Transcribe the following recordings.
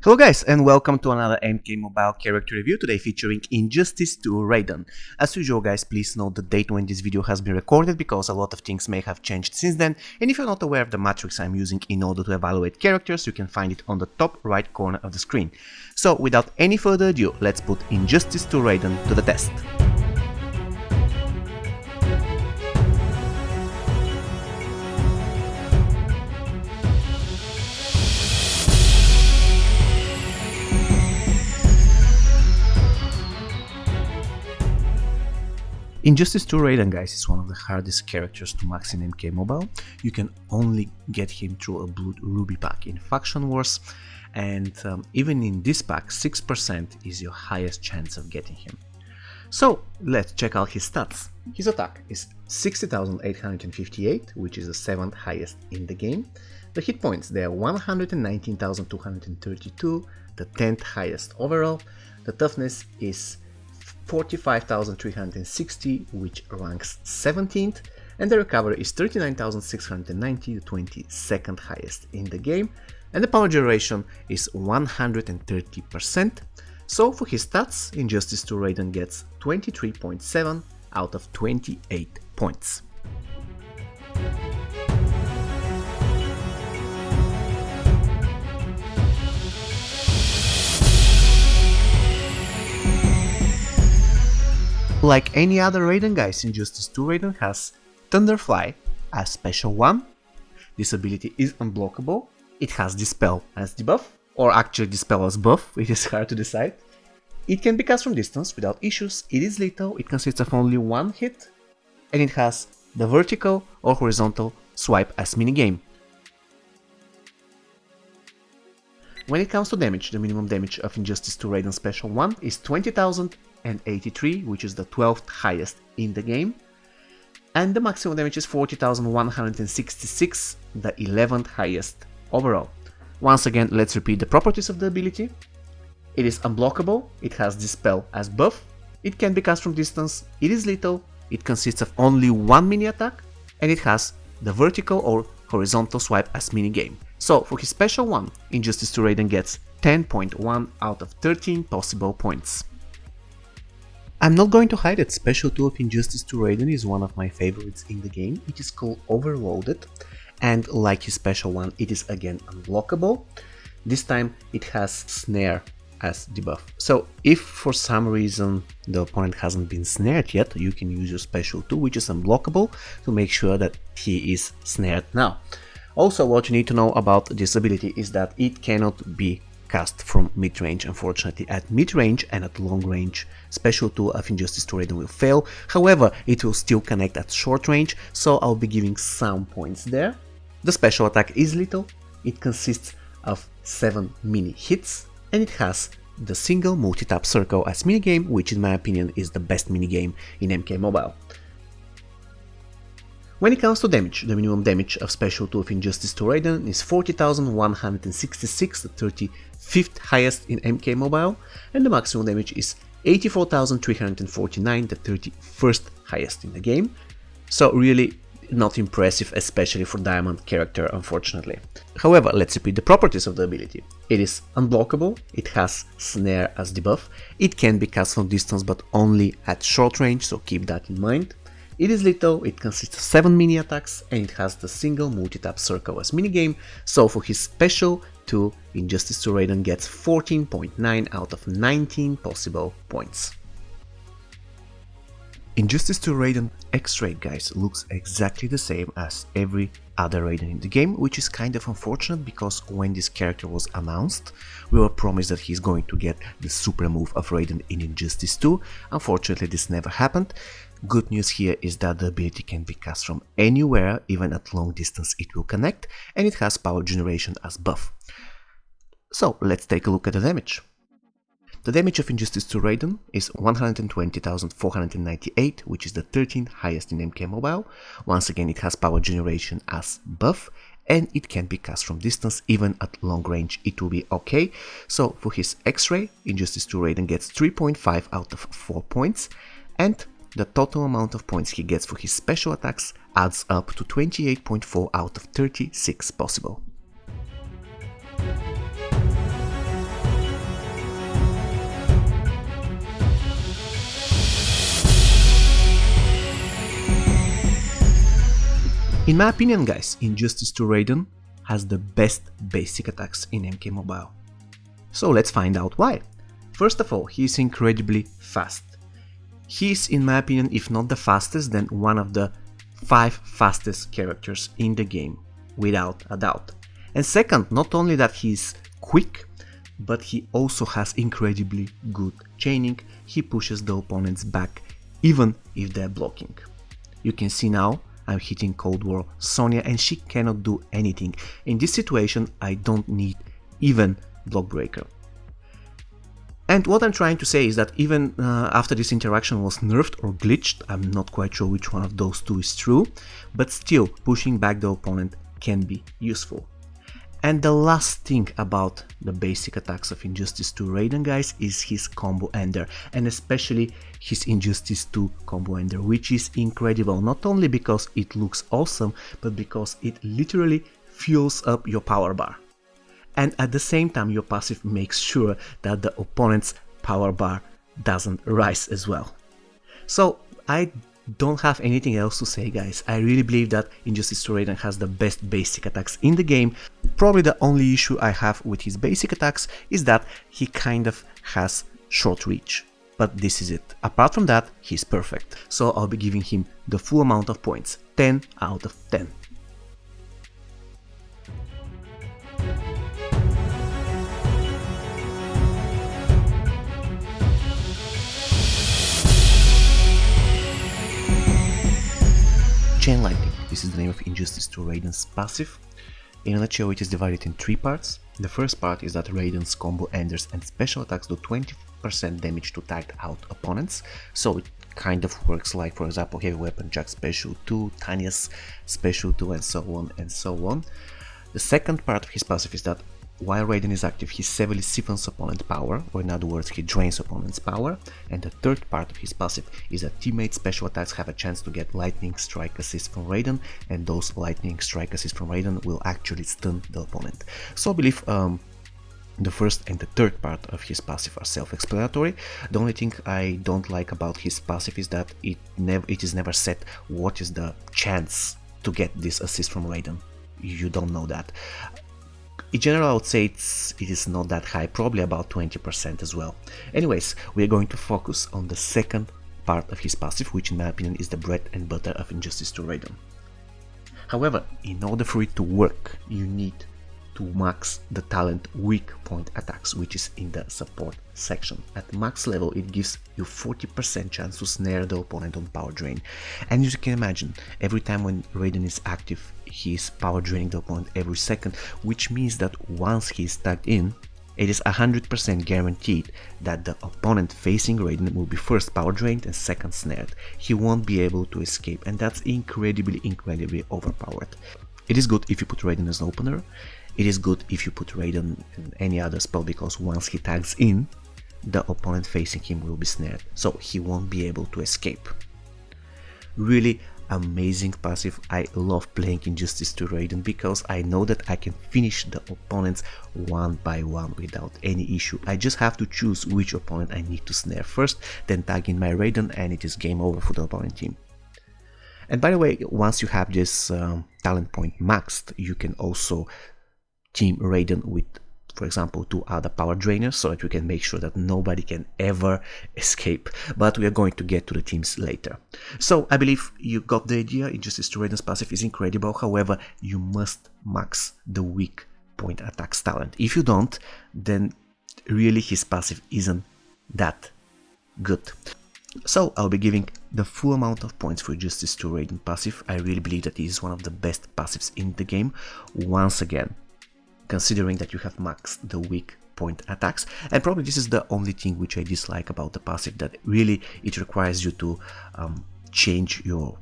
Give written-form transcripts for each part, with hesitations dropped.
Hello guys and welcome to another MK Mobile character review, today featuring Injustice 2 Raiden. As usual guys, please note the date when this video has been recorded because a lot of things may have changed since then, and if you're not aware of the matrix I'm using in order to evaluate characters, you can find it on the top right corner of the screen. So without any further ado, let's put Injustice 2 Raiden to the test. Injustice 2 Raiden guys is one of the hardest characters to max in MK Mobile. You can only get him through a Blood Ruby pack in Faction Wars, and even in this pack 6% is your highest chance of getting him. So let's check out his stats. His attack is 60,858, which is the 7th highest in the game. The hit points, they are 119,232, the 10th highest overall. The toughness is 45,360, which ranks 17th, and the recovery is 39,690, the 22nd highest in the game, and the power generation is 130%. So for his stats, Injustice 2 Raiden gets 23.7 out of 28 points. Like any other Raiden guys, Injustice 2 Raiden has Thunderfly as special 1. This ability is unblockable. It has Dispel as debuff, or actually Dispel as buff, it is hard to decide. It can be cast from distance without issues, it is lethal, it consists of only one hit, and it has the vertical or horizontal swipe as minigame. When it comes to damage, the minimum damage of Injustice 2 Raiden Special 1 is 20,083, which is the 12th highest in the game, and the maximum damage is 40,166, the 11th highest overall. Once again, let's repeat the properties of the ability. It is unblockable, it has Dispel as buff, it can be cast from distance, it is lethal, it consists of only one mini attack, and it has the vertical or horizontal swipe as minigame. So for his special 1, Injustice 2 Raiden gets 10.1 out of 13 possible points. I'm not going to hide that Special 2 of Injustice 2 Raiden is one of my favorites in the game. It is called Overloaded, and like his Special 1, it is again unblockable. This time it has Snare as debuff. So if for some reason the opponent hasn't been snared yet, you can use your Special 2, which is unblockable, to make sure that he is snared now. Also, what you need to know about this ability is that it cannot be cast from mid-range. Unfortunately, at mid-range and at long range, Special 2 of Injustice 2 Raiden will fail. However, it will still connect at short range, so I'll be giving some points there. The special attack is lethal, it consists of 7 mini hits, and it has the single multi-tap circle as minigame, which in my opinion is the best minigame in MK Mobile. When it comes to damage, the minimum damage of Special 2 of Injustice 2 Raiden is 40,166, the 35th highest in MK Mobile, and the maximum damage is 84,349, the 31st highest in the game. So really not impressive, especially for Diamond character, unfortunately. However, let's repeat the properties of the ability. It is unblockable, it has Snare as debuff, it can be cast from distance but only at short range, so keep that in mind. It is lethal, it consists of 7 mini attacks, and it has the single multi-tap circle as minigame, so for his Special 2, Injustice 2 Raiden gets 14.9 out of 19 possible points. Injustice 2 Raiden X-Ray guys looks exactly the same as every other Raiden in the game, which is kind of unfortunate because when this character was announced, we were promised that he's going to get the super move of Raiden in Injustice 2. Unfortunately, this never happened. Good news here is that the ability can be cast from anywhere, even at long distance it will connect, and it has power generation as buff. So let's take a look at the damage. The damage of Injustice 2 Raiden is 120,498, which is the 13th highest in MK Mobile. Once again, it has power generation as buff, and it can be cast from distance, even at long range it will be okay. So for his X-Ray, Injustice 2 Raiden gets 3.5 out of 4 points, and the total amount of points he gets for his special attacks adds up to 28.4 out of 36 possible. In my opinion guys, Injustice 2 Raiden has the best basic attacks in MK Mobile. So let's find out why. First of all, he is incredibly fast. He is, in my opinion, if not the fastest, then one of the 5 fastest characters in the game, without a doubt. And second, not only that he is quick, but he also has incredibly good chaining. He pushes the opponents back even if they're blocking. You can see now I'm hitting Cold War Sonya and she cannot do anything. In this situation I don't need even Block Breaker. And what I'm trying to say is that even after this interaction was nerfed or glitched, I'm not quite sure which one of those two is true, but still pushing back the opponent can be useful. And the last thing about the basic attacks of Injustice 2 Raiden guys is his combo ender, and especially his Injustice 2 combo ender, which is incredible, not only because it looks awesome, but because it literally fuels up your power bar. And at the same time your passive makes sure that the opponent's power bar doesn't rise as well. So I don't have anything else to say guys. I really believe that Injustice 2 Raiden has the best basic attacks in the game. Probably the only issue I have with his basic attacks is that he kind of has short reach. But this is it. Apart from that, he's perfect. So I'll be giving him the full amount of points, 10 out of 10. Chain Lightning. This is the name of Injustice 2 Raiden's passive. In a nutshell, it is divided in 3 parts. The first part is that Raiden's combo enders and special attacks do 20% damage to tagged out opponents, so it kind of works like, for example, Heavy Weapon Jack Special 2, Tanya's Special 2, and so on and so on. The second part of his passive is that while Raiden is active, he severely siphons opponent power, or in other words, he drains opponent's power. And the third part of his passive is that teammate special attacks have a chance to get lightning strike assist from Raiden, and those lightning strike assists from Raiden will actually stun the opponent. So I believe the first and the third part of his passive are self-explanatory. The only thing I don't like about his passive is that it is never set what is the chance to get this assist from Raiden. You don't know that. In general, I would say it is not that high, probably about 20% as well. Anyways, we are going to focus on the second part of his passive, which in my opinion is the bread and butter of Injustice 2 Raiden. However, in order for it to work, you need to max the talent weak point attacks, which is in the support section. At max level, it gives you 40% chance to snare the opponent on power drain. And as you can imagine, every time when Raiden is active, he is power draining the opponent every second, which means that once he is tagged in, it is 100% guaranteed that the opponent facing Raiden will be first power drained and second snared. He won't be able to escape, and that's incredibly overpowered. It is good if you put Raiden as an opener. It is good if you put Raiden in any other spell, because once he tags in, the opponent facing him will be snared, so he won't be able to escape. Really amazing passive. I love playing Injustice 2 Raiden because I know that I can finish the opponents one by one without any issue. I just have to choose which opponent I need to snare first, then tag in my Raiden, and it is game over for the opponent team. And by the way, once you have this talent point maxed, you can also team Raiden with, for example, 2 other power drainers, so that you can make sure that nobody can ever escape. But we are going to get to the teams later. So I believe you got the idea. Injustice 2 Raiden's passive is incredible. However, you must max the weak point attacks talent. If you don't, then really his passive isn't that good. So I'll be giving the full amount of points for Injustice 2 Raiden passive. I really believe that it is one of the best passives in the game. Once again, considering that you have maxed the weak point attacks, and probably this is the only thing which I dislike about the passive, that really it requires you to change your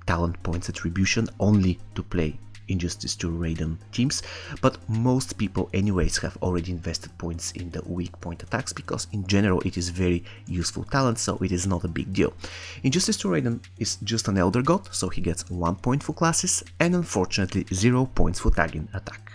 talent points attribution only to play Injustice 2 Raiden teams, but most people anyways have already invested points in the weak point attacks, because in general it is very useful talent, so it is not a big deal. Injustice 2 Raiden is just an Elder God, so he gets 1 point for classes and unfortunately 0 points for tagging attack.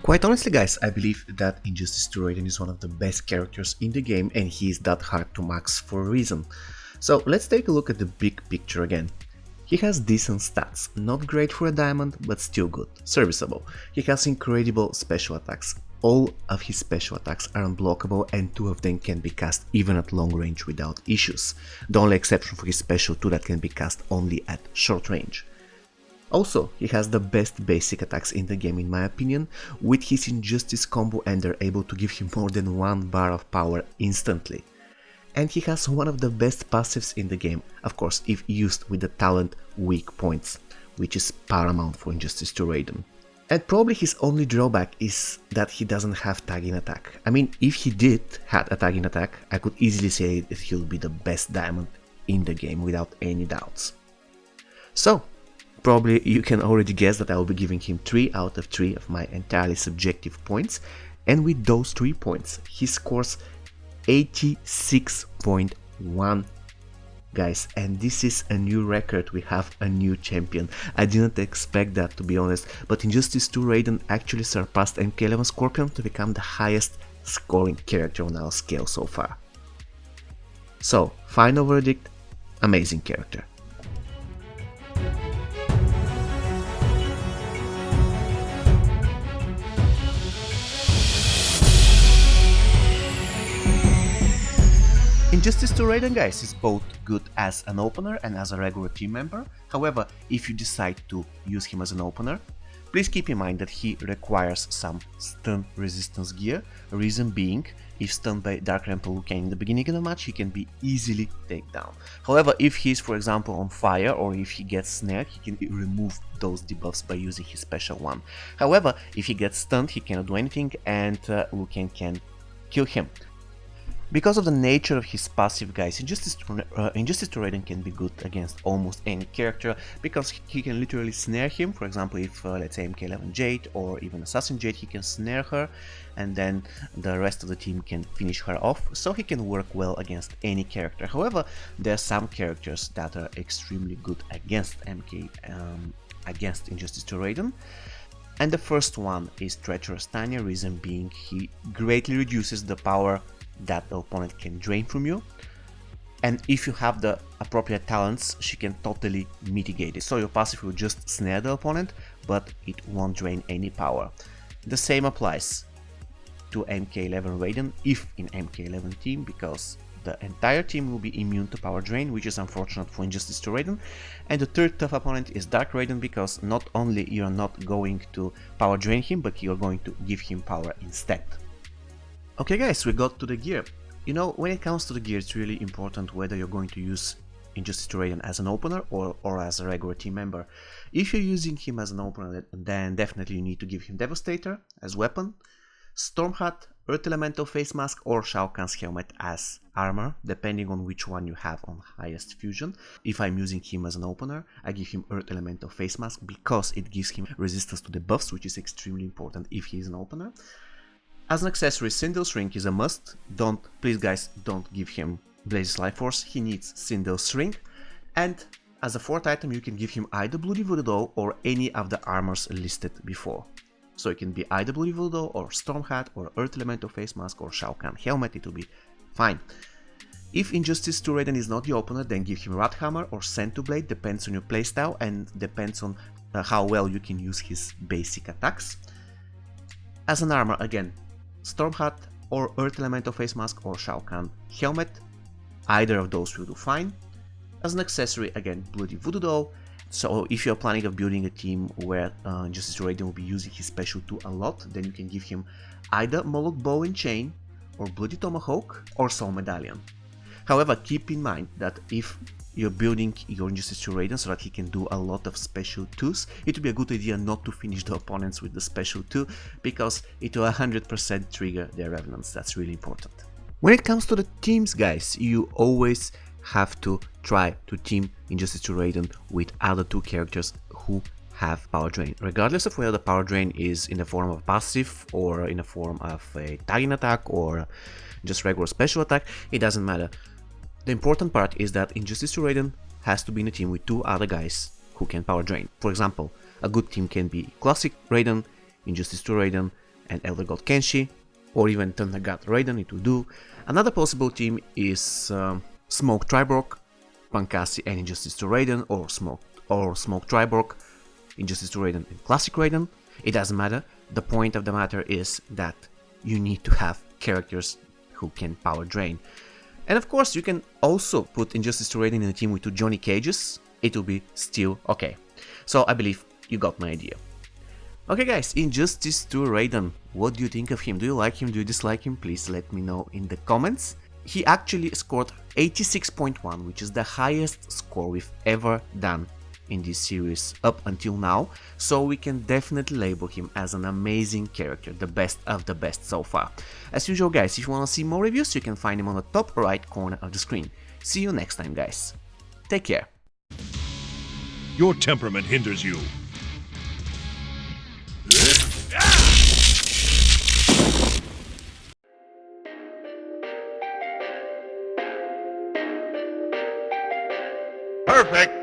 Quite honestly guys, I believe that Injustice to Raiden is one of the best characters in the game and he is that hard to max for a reason. So let's take a look at the big picture again. He has decent stats, not great for a diamond, but still good, serviceable. He has incredible special attacks. All of his special attacks are unblockable and 2 of them can be cast even at long range without issues. The only exception for his special 2 that can be cast only at short range. Also, he has the best basic attacks in the game in my opinion, with his Injustice combo and they're able to give him more than 1 bar of power instantly. And he has one of the best passives in the game, of course if used with the talent weak points, which is paramount for Injustice to Raiden. And probably his only drawback is that he doesn't have tagging attack. I mean, if he did have a tagging attack, I could easily say that he'll be the best diamond in the game without any doubts. So, probably you can already guess that I will be giving him 3 out of 3 of my entirely subjective points, and with those 3 points he scores 86.1 guys, and this is a new record. We have a new champion. I didn't expect that, to be honest, but Injustice to Raiden actually surpassed MK11 Scorpion to become the highest scoring character on our scale so far. So, final verdict, amazing character. Injustice to Raiden guys is both good as an opener and as a regular team member. However, if you decide to use him as an opener, please keep in mind that he requires some stun resistance gear, reason being, if stunned by Dark Ramp or Liu Kang in the beginning of the match, he can be easily taken down. However, if he's for example on fire or if he gets snared, he can remove those debuffs by using his special one. However, if he gets stunned, he cannot do anything and Liu Kang can kill him. Because of the nature of his passive guys, Injustice to Raiden can be good against almost any character, because he can literally snare him. For example, if let's say MK11 Jade or even Assassin Jade, he can snare her and then the rest of the team can finish her off, so he can work well against any character. However, there are some characters that are extremely good against against Injustice to Raiden. And the first one is Treacherous Tanya, reason being he greatly reduces the power that the opponent can drain from you, and if you have the appropriate talents, she can totally mitigate it. So your passive will just snare the opponent, but it won't drain any power. The same applies to MK11 Raiden if in MK11 team, because the entire team will be immune to power drain, which is unfortunate for Injustice to Raiden. And the third tough opponent is Dark Raiden, because not only you're not going to power drain him, but you're going to give him power instead. Okay guys, we got to the gear. You know, when it comes to the gear, it's really important whether you're going to use Injustice to Raiden as an opener or as a regular team member. If you're using him as an opener, then definitely you need to give him Devastator as weapon, Storm Hat, Earth Elemental Face Mask or Shao Kahn's helmet as armor, depending on which one you have on highest fusion. If I'm using him as an opener, I give him Earth Elemental Face Mask because it gives him resistance to the buffs, which is extremely important if he is an opener. As an accessory, Sindel's Ring is a must. Please guys, don't give him Blaze's Life Force, he needs Sindel's Ring. And as a fourth item, you can give him either Bloody Voodoo Doll or any of the armors listed before. So it can be either Bloody Voodoo Doll or Storm Hat or Earth Elemental Face Mask or Shao Kahn helmet, it will be fine. If Injustice to Raiden is not the opener, then give him Rat Hammer or Sentu Blade, depends on your playstyle and depends on how well you can use his basic attacks. As an armor, again, Storm Hat or Earth Elemental Face Mask or Shao Kahn helmet, either of those will do fine. As an accessory, again, Bloody Voodoo Doll. So if you're planning on building a team where Injustice to Raiden will be using his special 2 a lot, then you can give him either Moloch Bow and Chain or Bloody Tomahawk or Soul Medallion. However, keep in mind that if you're building your Injustice to Raiden so that he can do a lot of special 2s, it would be a good idea not to finish the opponents with the special 2, because it will 100% trigger their revenants. That's really important. When it comes to the teams, guys, you always have to try to team Injustice to Raiden with other 2 characters who have power drain, regardless of whether the power drain is in the form of passive or in the form of a tagging attack or just regular special attack, it doesn't matter. The important part is that Injustice to Raiden has to be in a team with 2 other guys who can power drain. For example, a good team can be Classic Raiden, Injustice to Raiden, and Elder God Kenshi, or even Thunder God Raiden, it will do. Another possible team is Smoke Triborg, Pankasi and Injustice to Raiden, or Smoke Triborg, Injustice to Raiden and Classic Raiden. It doesn't matter. The point of the matter is that you need to have characters who can power drain. And of course, you can also put Injustice to Raiden in a team with 2 Johnny Cages. It will be still okay. So I believe you got my idea. Okay guys, Injustice to Raiden. What do you think of him? Do you like him? Do you dislike him? Please let me know in the comments. He actually scored 86.1, which is the highest score we've ever done in this series up until now. So we can definitely label him as an amazing character, the best of the best so far. As usual guys, if you want to see more reviews, you can find him on the top right corner of the screen. See you next time guys. Take care. Your temperament hinders you. Perfect!